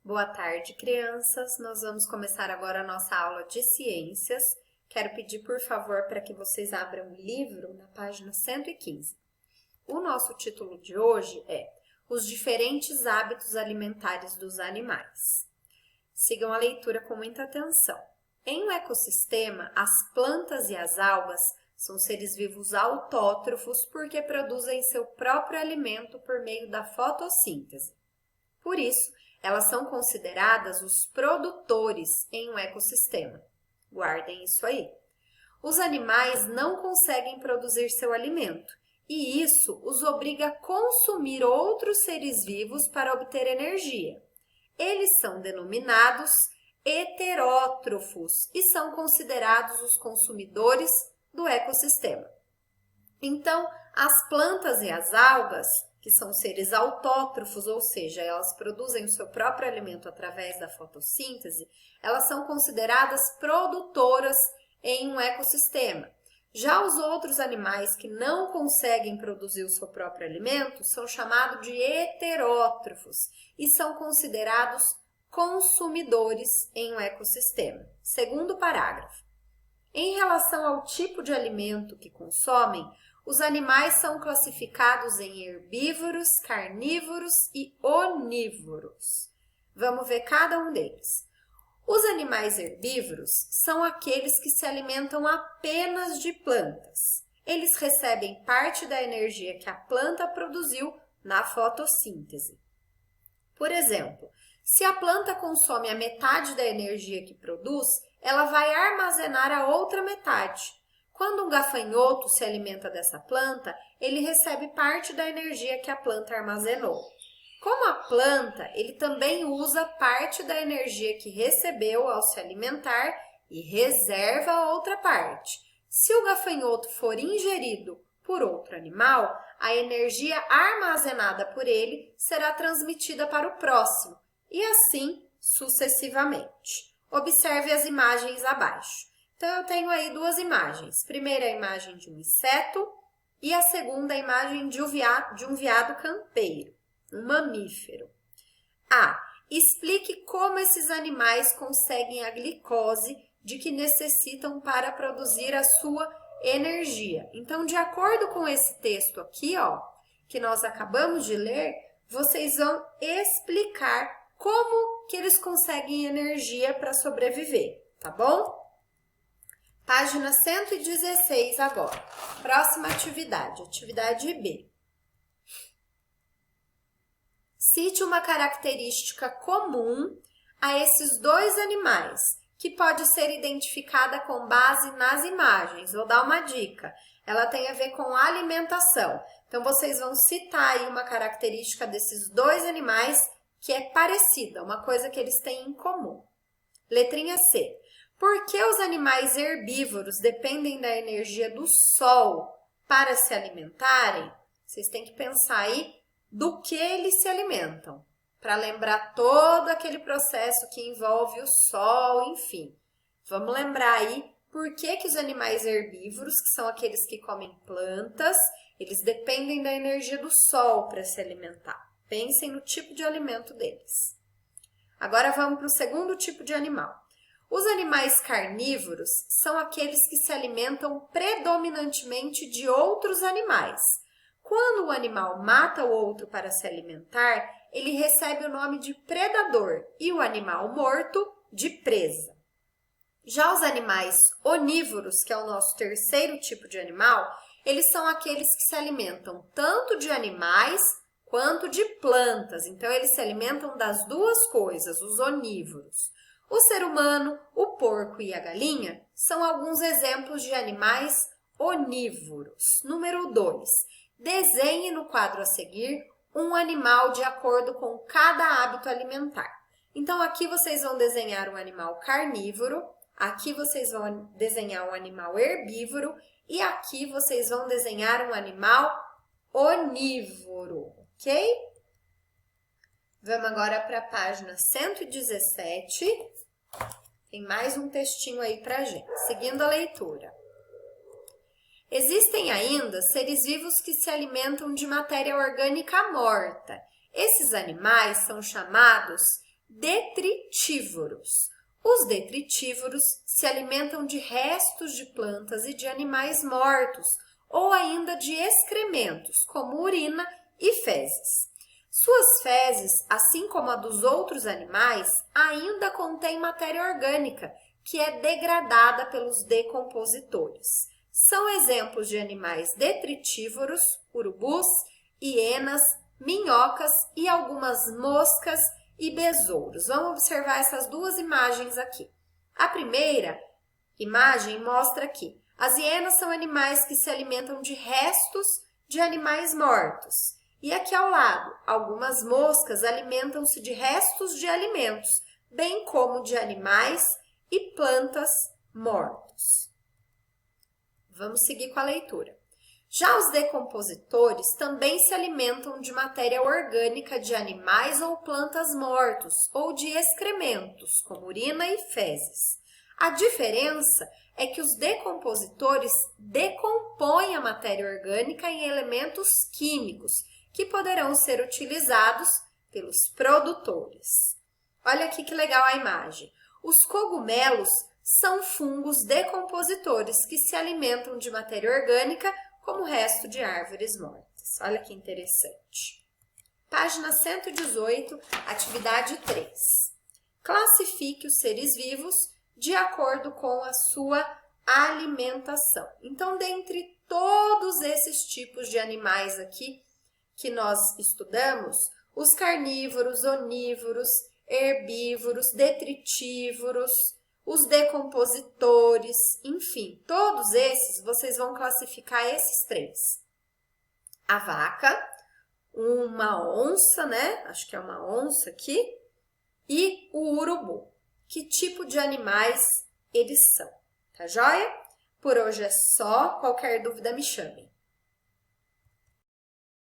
Boa tarde, crianças. Nós vamos começar agora a nossa aula de ciências. Quero pedir, por favor, para que vocês abram o livro na página 115. O nosso título de hoje é Os diferentes hábitos alimentares dos animais. Sigam a leitura com muita atenção. Em um ecossistema, as plantas e as algas são seres vivos autótrofos porque produzem seu próprio alimento por meio da fotossíntese. Por isso, elas são consideradas os produtores em um ecossistema. Guardem isso aí. Os animais não conseguem produzir seu alimento e isso os obriga a consumir outros seres vivos para obter energia. Eles são denominados heterótrofos e são considerados os consumidores do ecossistema. Então, as plantas e as algas, que são seres autótrofos, ou seja, elas produzem o seu próprio alimento através da fotossíntese, elas são consideradas produtoras em um ecossistema. Já os outros animais que não conseguem produzir o seu próprio alimento são chamados de heterótrofos e são considerados consumidores em um ecossistema. Segundo parágrafo. Em relação ao tipo de alimento que consomem, os animais são classificados em herbívoros, carnívoros e onívoros. Vamos ver cada um deles. Os animais herbívoros são aqueles que se alimentam apenas de plantas. Eles recebem parte da energia que a planta produziu na fotossíntese. Por exemplo, se a planta consome a metade da energia que produz, ela vai armazenar a outra metade. Quando um gafanhoto se alimenta dessa planta, ele recebe parte da energia que a planta armazenou. Como a planta, ele também usa parte da energia que recebeu ao se alimentar e reserva a outra parte. Se o gafanhoto for ingerido por outro animal, a energia armazenada por ele será transmitida para o próximo e assim sucessivamente. Observe as imagens abaixo. Então, eu tenho aí duas imagens. Primeiro, a imagem de um inseto e a segunda, a imagem de um veado campeiro, um mamífero. Explique como esses animais conseguem a glicose de que necessitam para produzir a sua energia. Então, de acordo com esse texto aqui, que nós acabamos de ler, vocês vão explicar como que eles conseguem energia para sobreviver, tá bom? Página 116 agora. Próxima atividade, atividade B. Cite uma característica comum a esses dois animais, que pode ser identificada com base nas imagens. Vou dar uma dica. Ela tem a ver com alimentação. Então, vocês vão citar aí uma característica desses dois animais que é parecida, uma coisa que eles têm em comum. Letrinha C. Por que os animais herbívoros dependem da energia do sol para se alimentarem? Vocês têm que pensar aí do que eles se alimentam, para lembrar todo aquele processo que envolve o sol, enfim. Vamos lembrar aí por que os animais herbívoros, que são aqueles que comem plantas, eles dependem da energia do sol para se alimentar. Pensem no tipo de alimento deles. Agora vamos para o segundo tipo de animal. Os animais carnívoros são aqueles que se alimentam predominantemente de outros animais. Quando o animal mata o outro para se alimentar, ele recebe o nome de predador e o animal morto de presa. Já os animais onívoros, que é o nosso terceiro tipo de animal, eles são aqueles que se alimentam tanto de animais quanto de plantas. Então, eles se alimentam das duas coisas, os onívoros. O ser humano, o porco e a galinha são alguns exemplos de animais onívoros. Número 2. Desenhe no quadro a seguir um animal de acordo com cada hábito alimentar. Então, aqui vocês vão desenhar um animal carnívoro, aqui vocês vão desenhar um animal herbívoro e aqui vocês vão desenhar um animal onívoro, ok? Vamos agora para a página 117. Tem mais um textinho aí para a gente. Seguindo a leitura. Existem ainda seres vivos que se alimentam de matéria orgânica morta. Esses animais são chamados detritívoros. Os detritívoros se alimentam de restos de plantas e de animais mortos, ou ainda de excrementos, como urina e fezes. Suas fezes, assim como a dos outros animais, ainda contém matéria orgânica, que é degradada pelos decompositores. São exemplos de animais detritívoros, urubus, hienas, minhocas e algumas moscas e besouros. Vamos observar essas duas imagens aqui. A primeira imagem mostra que as hienas são animais que se alimentam de restos de animais mortos. E aqui ao lado, algumas moscas alimentam-se de restos de alimentos, bem como de animais e plantas mortos. Vamos seguir com a leitura. Já os decompositores também se alimentam de matéria orgânica de animais ou plantas mortos, ou de excrementos, como urina e fezes. A diferença é que os decompositores decompõem a matéria orgânica em elementos químicos, que poderão ser utilizados pelos produtores. Olha aqui que legal a imagem. Os cogumelos são fungos decompositores que se alimentam de matéria orgânica como resto de árvores mortas. Olha que interessante. Página 118, atividade 3. Classifique os seres vivos de acordo com a sua alimentação. Então, dentre todos esses tipos de animais aqui que nós estudamos, os carnívoros, onívoros, herbívoros, detritívoros, os decompositores, enfim, todos esses vocês vão classificar esses três. A vaca, uma onça, né? Acho que é uma onça aqui, e o urubu. Que tipo de animais eles são? Tá joia? Por hoje é só. Qualquer dúvida me chamem.